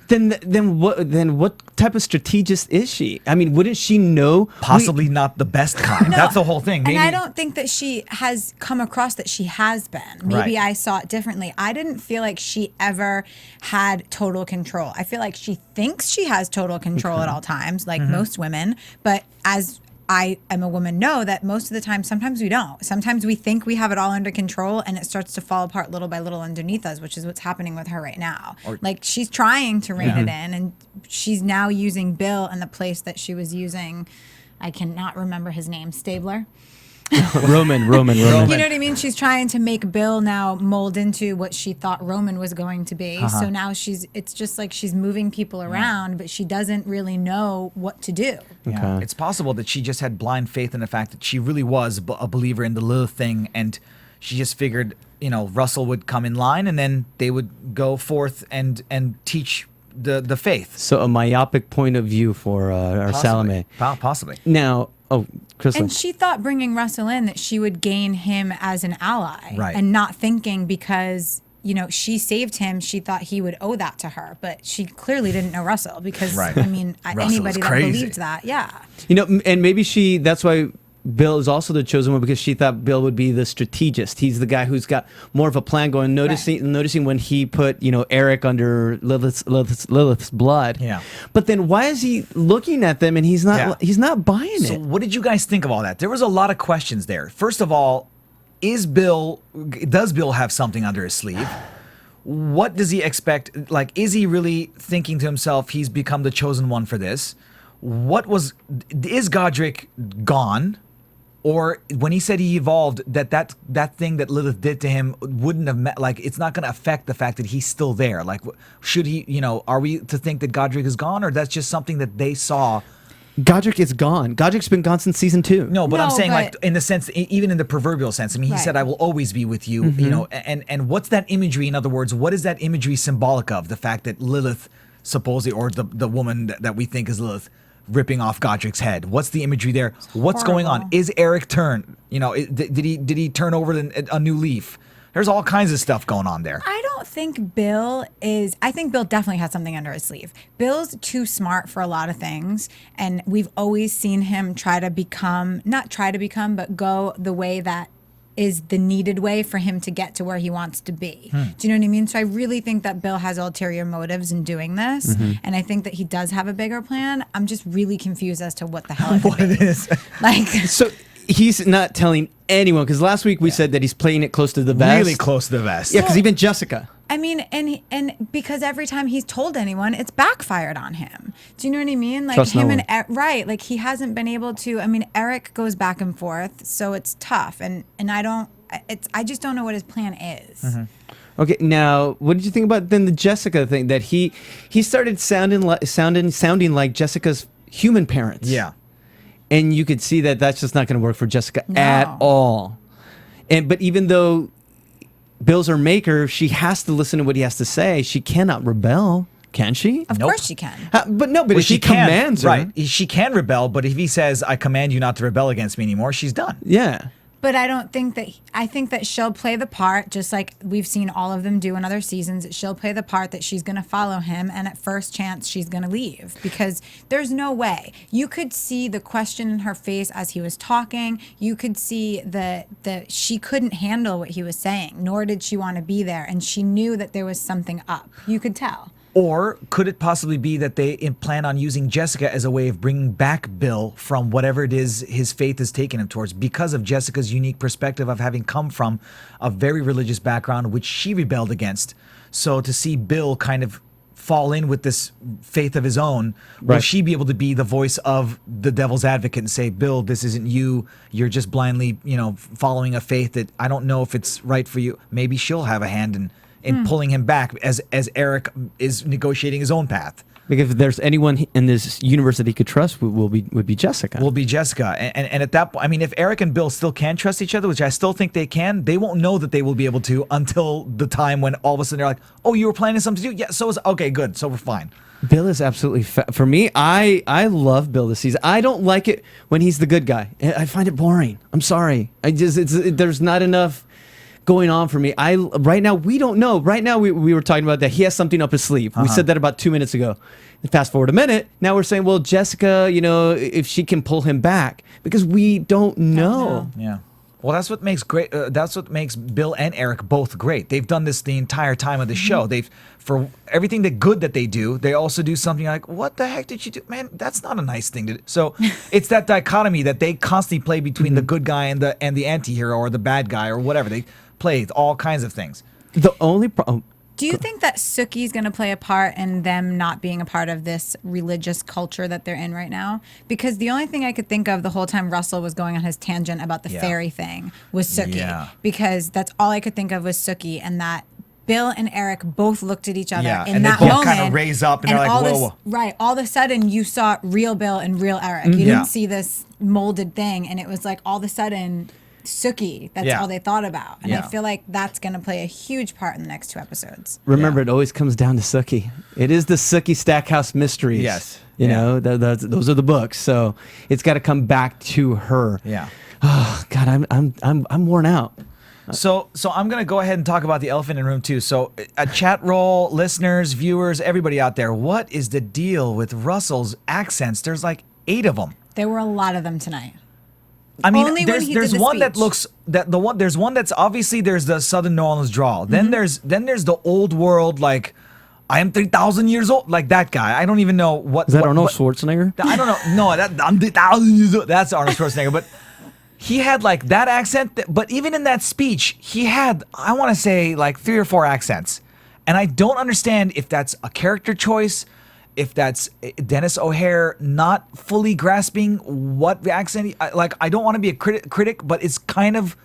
then what type of strategist is she? I mean, wouldn't she know? Possibly not the best kind. No, That's the whole thing. Maybe, And I don't think that she has come across that she has been. Maybe Right. I saw it differently. I didn't feel like she ever had total control. I feel like she thinks she has total control at all times, like most women. But as I am a woman, know that most of the time, sometimes we don't. Sometimes we think we have it all under control, and it starts to fall apart little by little underneath us, which is what's happening with her right now. Like she's trying to rein it in, and she's now using Bill in the place that she was using. I cannot remember his name. Stabler. Roman. You know what I mean? She's trying to make Bill now mold into what she thought Roman was going to be. So now it's just like she's moving people around, but she doesn't really know what to do. Yeah. Okay. It's possible that she just had blind faith in the fact that she really was a believer in the Lilith thing, and she just figured, you know, Russell would come in line, and then they would go forth and teach the faith. So a myopic point of view for our Salome. Possibly. Now, Krisily. And she thought bringing Russell in that she would gain him as an ally, Right. and not thinking because, you know, she saved him, she thought he would owe that to her. But she clearly didn't know Russell because, Right. I mean, Russell anybody is that crazy. believed that, yeah. You know, and maybe that's why Bill is also the chosen one, because she thought Bill would be the strategist. He's the guy who's got more of a plan going. Noticing when he put, you know, Eric under Lilith's blood. Yeah. But then why is he looking at them and he's not buying So it? what did you guys think of all that? There was a lot of questions there. First of all, does Bill have something under his sleeve? What does he expect? Like, is he really thinking to himself, he's become the chosen one for this? Is Godric gone? Or when he said he evolved, that thing that Lilith did to him wouldn't have like, it's not going to affect the fact that he's still there. Like, should he, you know, are we to think that Godric is gone, or that's just something that they saw? Godric is gone. Godric's been gone since season 2. No, but I'm No, saying, like, but- in the sense, even in the proverbial sense. I mean, he Right. said, "I will always be with you." You know, and what's that imagery? In other words, what is that imagery symbolic of? The fact that Lilith, supposedly, or the woman that we think is Lilith, ripping off Godric's head. What's the imagery there? What's going on? horrible. Is Eric turned? You know, did he turn over a new leaf? There's all kinds of stuff going on there. I don't think Bill is. I think Bill definitely has something under his sleeve. Bill's too smart for a lot of things, and we've always seen him but go the way that is the needed way for him to get to where he wants to be. Do you know what I mean? So I really think that Bill has ulterior motives in doing this, and I think that he does have a bigger plan. I'm just really confused as to what the hell it could What be. it is? Like, So he's not telling anyone, because last week we said that he's playing it close to the vest. Really close to the vest. Yeah, because even Jessica. I mean, and because every time he's told anyone, it's backfired on him. Do you know what I mean? Like Trust no him one. and right, like he hasn't been able to. I mean, Eric goes back and forth, so it's tough. And I just don't know what his plan is. Okay, now what did you think about then the Jessica thing? That he started sounding like Jessica's human parents. Yeah. And you could see that that's just not going to work for Jessica No. at all. But even though Bill's her maker. She has to listen to what he has to say. She cannot rebel, can she? Of course she can. But no, but Well, if he can, commands her. right? She can rebel, but if he says, "I command you not to rebel against me anymore," she's done. Yeah. But I don't think that, I think that she'll play the part, just like we've seen all of them do in other seasons. She'll play the part that she's going to follow him, and at first chance, she's going to leave, because there's no way. You could see the question in her face as he was talking. You could see that she couldn't handle what he was saying, nor did she want to be there. And she knew that there was something up. You could tell. Or could it possibly be that they plan on using Jessica as a way of bringing back Bill from whatever it is his faith has taken him towards, because of Jessica's unique perspective of having come from a very religious background, which she rebelled against. So to see Bill kind of fall in with this faith of his own, will Right. she be able to be the voice of the devil's advocate and say, Bill, this isn't you. You're just blindly, following a faith that I don't know if it's right for you. Maybe she'll have a hand in pulling him back as Eric is negotiating his own path. Because if there's anyone in this universe that he could trust, would be Jessica. Will be Jessica. And at that point, I mean, if Eric and Bill still can trust each other, which I still think they can, they won't know that they will be able to until the time when all of a sudden they're like, oh, you were planning something to do? Yeah, so is, okay, good. So we're fine. Bill is absolutely for me. I love Bill this season. I don't like it when he's the good guy. I find it boring. I'm sorry. There's not enough going on for me. Right now we don't know. Right now we were talking about that he has something up his sleeve. We said that about 2 minutes ago. Fast forward a minute, now we're saying, well, Jessica, if she can pull him back, because we don't know. Yeah. Well, that's what makes great. That's what makes Bill and Eric both great. They've done this the entire time of the show. For everything the good that they do, they also do something like, what the heck did you do? Man, that's not a nice thing to do. So it's that dichotomy that they constantly play between the good guy and the anti-hero, or the bad guy, or whatever. They play all kinds of things. The only problem. Do you think that Sookie's going to play a part in them not being a part of this religious culture that they're in right now? Because the only thing I could think of the whole time Russell was going on his tangent about the fairy thing was Sookie. Yeah. Because that's all I could think of was Sookie, and that Bill and Eric both looked at each other Yeah, in and they that both moment. kind of raise up and they're like, all whoa. Right. All of a sudden, you saw real Bill and real Eric. You didn't see this molded thing, and it was like all of a sudden Sookie. That's all they thought about. And I feel like that's going to play a huge part in the next 2 episodes. Remember, it always comes down to Sookie. It is the Sookie Stackhouse mysteries. Yes. You know, those are the books. So it's got to come back to her. Yeah. Oh God, I'm worn out. So I'm going to go ahead and talk about the elephant in the room too. So a chat roll, listeners, viewers, everybody out there, what is the deal with Russell's accents? There's like 8 of them. There were a lot of them tonight. I mean, Only when he there's did the one that speech. looks there's one that's obviously there's the Southern New Orleans drawl. Then there's the old world, like I am 3,000 years old, like that guy. I don't even know what Is that what- Arnold what- Schwarzenegger? I don't know. No, I'm 3,000 years old. That's Arnold Schwarzenegger. But he had like that accent. But even in that speech, he had, I want to say, like 3 or 4 accents. And I don't understand if that's a character choice, if that's Dennis O'Hare not fully grasping what the accent. I don't want to be a critic, but it kind of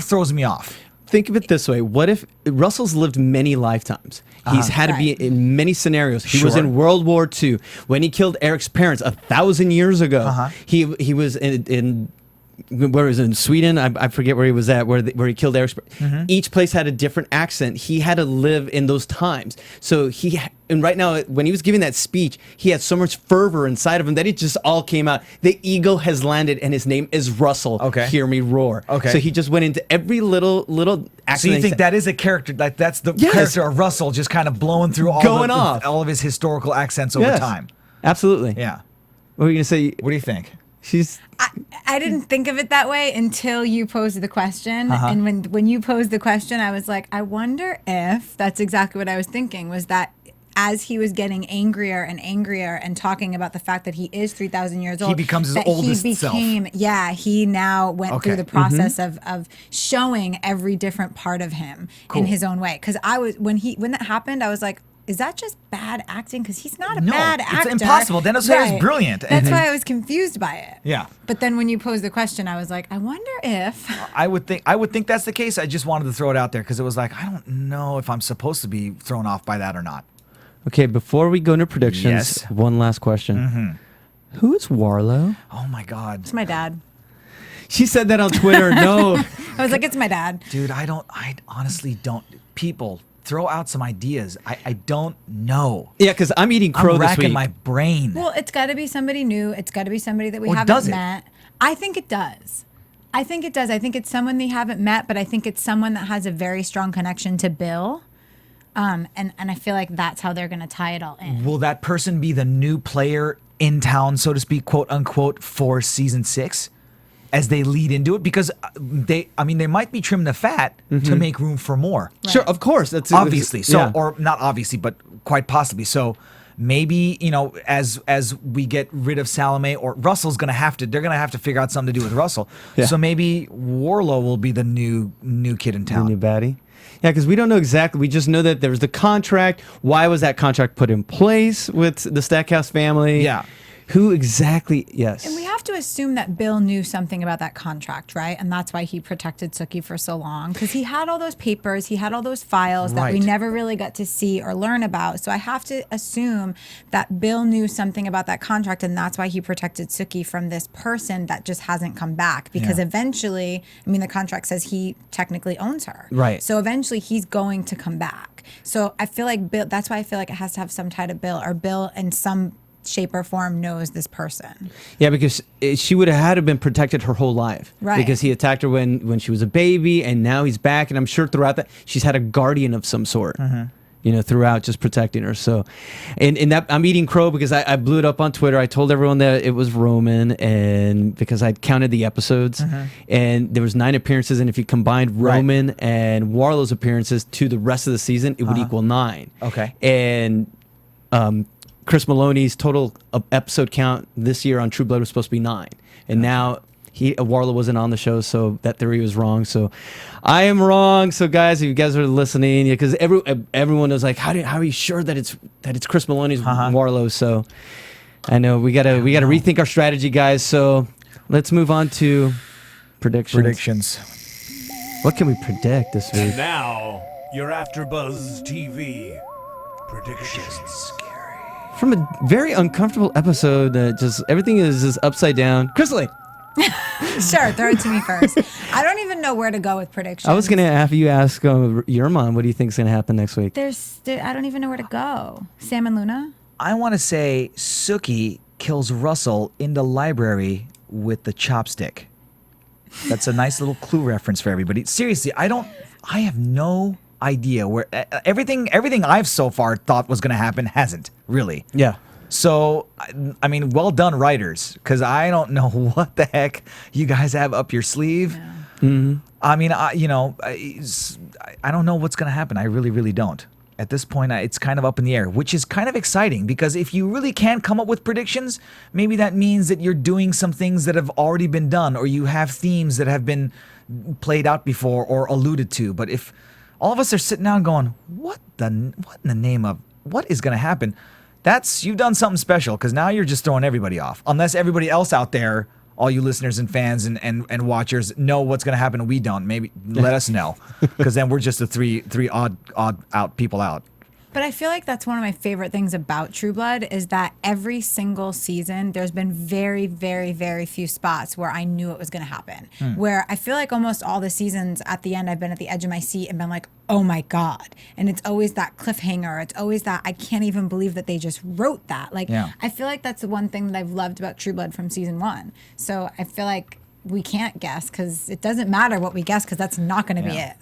throws me off. Think of it this way. What if Russell's lived many lifetimes? He's had to be in many scenarios. He was Sure. in World War II. When he killed Eric's parents 1,000 years ago, he was in where was it, in Sweden? I forget where he was at, where he killed Eric's. Each place had a different accent. He had to live in those times. So and right now, when he was giving that speech, he had so much fervor inside of him that it just all came out. The eagle has landed, and his name is Russell. Okay. Hear me roar. Okay. So he just went into every little accent. So you think that is a character, like that's the character of Russell just kind of blowing through all of his historical accents over time. Absolutely. Yeah. What were you gonna say? What do you think? I didn't think of it that way until you posed the question. And when you posed the question, I was like, I wonder if that's exactly what I was thinking, was that as he was getting angrier and angrier and talking about the fact that he is 3,000 years old, He becomes his that oldest he self. became, he now went through Okay. the process of showing every different part of him in his own way. Because when that happened, I was like, is that just bad acting? Because he's not a bad actor. It's impossible. Dennis O'Hare is brilliant. That's why I was confused by it. Yeah. But then when you posed the question, I was like, I wonder if. I would think that's the case. I just wanted to throw it out there because it was like, I don't know if I'm supposed to be thrown off by that or not. Okay, before we go into predictions, Yes. one last question. Who is Warlow? Oh my God. It's my dad. She said that on Twitter. No. I was like, it's my dad. Dude, I honestly don't. People, throw out some ideas. I don't know. Yeah, because I'm eating crow I'm this racking week. my brain. Well, it's got to be somebody new. It's got to be somebody that we Or haven't does it? met. I think it does. I think it does. I think it's someone they haven't met, but I think it's someone that has a very strong connection to Bill. And I feel like that's how they're going to tie it all in. Will that person be the new player in town, so to speak, quote unquote, for season 6 as they lead into it? Because they might be trimming the fat to make room for more. Sure, of course. That's Obviously. So, yeah. or not obviously, but quite possibly. So maybe, as we get rid of Salome, or Russell's going to have to, they're going to have to figure out something to do with Russell. Yeah. So maybe Warlow will be the new kid in The town. new baddie. Yeah, because we don't know exactly. We just know that there was the contract. Why was that contract put in place with the Stackhouse family? Yeah. Who exactly? Yes. And we have to assume that Bill knew something about that contract, right? And that's why he protected Sookie for so long, because he had all those papers, he had all those files that we Right. never really got to see or learn about. So I have to assume that Bill knew something about that contract, and that's why he protected Sookie from this person that just hasn't come back. Because Yeah. eventually, I mean, the contract says he technically owns her. Right. So eventually he's going to come back. So I feel like Bill, that's why I feel like it has to have some tie to Bill, or Bill in some shape or form knows this person. Yeah, because she would have had to been protected her whole life. Right. Because he attacked her when she was a baby, and now he's back. And I'm sure throughout that, she's had a guardian of some sort. Throughout, just protecting her. So, and that I'm eating crow because I blew it up on Twitter. I told everyone that it was Roman, and because I'd counted the episodes, and there was 9 appearances, and if you combined Roman and Warlow's appearances to the rest of the season, it would equal 9. Okay. And Chris Maloney's total episode count this year on True Blood was supposed to be 9, and now Warlow wasn't on the show, so that theory was wrong. So I am wrong. So guys, if you guys are listening, because everyone was like, how are you sure that it's Chris Maloney's Warlow? So I know we gotta rethink our strategy, guys. So let's move on to predictions. What can we predict this week? Now, your AfterBuzz TV predictions. From a very uncomfortable episode that just everything is just upside down. Krisily. Sure, throw it to me first. I don't even know where to go with predictions. I was gonna have you ask Yerman, what do you think is gonna happen next week? I don't even know where to go. Sam and Luna? I want to say Sookie kills Russell in the library with the chopstick. That's a nice little clue reference for everybody. Seriously, I have no idea where everything I've so far thought was going to happen hasn't really. Yeah. So, I mean, well done, writers, because I don't know what the heck you guys have up your sleeve. Mm-hmm. I mean, I don't know what's going to happen. I really, really don't. At this point, it's kind of up in the air, which is kind of exciting, because if you really can come up with predictions, maybe that means that you're doing some things that have already been done, or you have themes that have been played out before or alluded to. But if all of us are sitting down going, what in the name of what is going to happen? You've done something special, because now you're just throwing everybody off. Unless everybody else out there, all you listeners and fans and watchers, know what's going to happen and we don't. Maybe let us know, because then we're just the three odd out people out. But I feel like that's one of my favorite things about True Blood is that every single season, there's been very, very, very few spots where I knew it was going to happen. Where I feel like almost all the seasons at the end, I've been at the edge of my seat and been like, oh my God. And it's always that cliffhanger. It's always that I can't even believe that they just wrote that. Like, Yeah. I feel like that's the one thing that I've loved about True Blood from season 1. So I feel like we can't guess, because it doesn't matter what we guess, because that's not going to be it.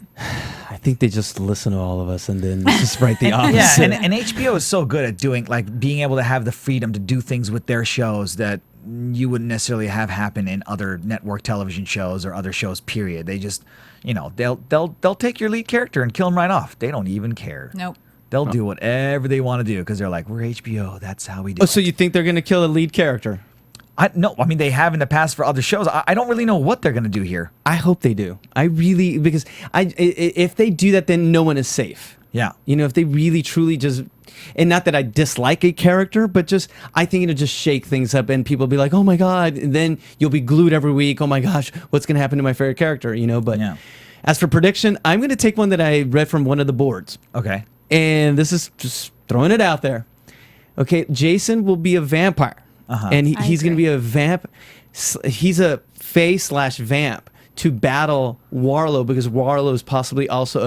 I think they just listen to all of us and then just write the Yeah, opposite. and HBO is so good at doing, like, being able to have the freedom to do things with their shows that you wouldn't necessarily have happen in other network television shows or other shows, period. They just, they'll take your lead character and kill him right off. They don't even care. Nope. They'll do whatever they want to do, because they're like, we're HBO. That's how we do Oh, it. so you think they're going to kill a lead character? No, I mean, they have in the past for other shows. I don't really know what they're going to do here. I hope they do. I really, because if they do that, then no one is safe. Yeah. If they really, truly just, and not that I dislike a character, but just, I think it'll just shake things up and people will be like, oh my God. And then you'll be glued every week. Oh my gosh, what's going to happen to my favorite character? But Yeah. as for prediction, I'm going to take one that I read from one of the boards. Okay. And this is just throwing it out there. Okay, Jason will be a vampire. And he's going to agree. be a vamp. he's a fae/vamp to battle Warlow because Warlow is possibly also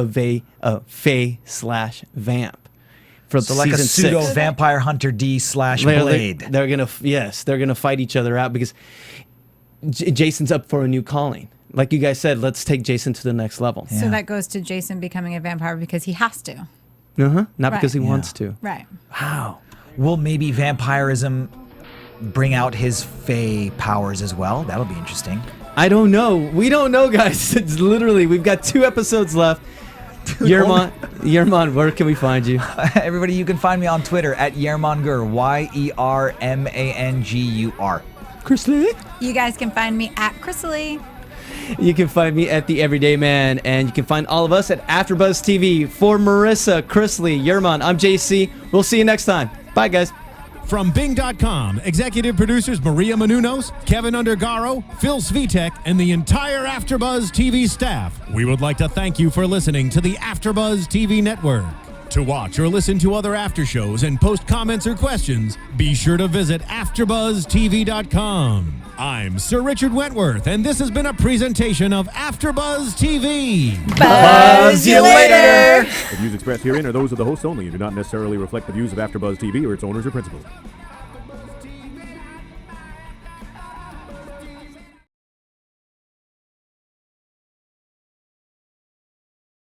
a fae/vamp. So like a season pseudo 6. vampire hunter D/Blade. They're gonna fight each other out because Jason's up for a new calling. Like you guys said, let's take Jason to the next level. So that goes to Jason becoming a vampire because he has to. Not because he wants to. Right. Wow. Will maybe vampirism bring out his fae powers as well? That'll be interesting. I don't know. We don't know, guys. It's literally, we've got 2 episodes left. Yerman, where can we find you? Everybody, you can find me on Twitter at Yermangur, YERMANGUR. Krisily? You guys can find me at Krisily. You can find me at The Everyday Man, and you can find all of us at AfterBuzz TV. For Marissa, Krisily, Yerman, I'm JC. We'll see you next time. Bye, guys. From Bing.com, executive producers Maria Menounos, Kevin Undergaro, Phil Svitek, and the entire AfterBuzz TV staff, we would like to thank you for listening to the AfterBuzz TV network. To watch or listen to other after shows and post comments or questions, be sure to visit AfterBuzzTV.com. I'm Sir Richard Wentworth, and this has been a presentation of AfterBuzz TV. Buzz you later. The views expressed herein are those of the hosts only and do not necessarily reflect the views of AfterBuzz TV or its owners or principals.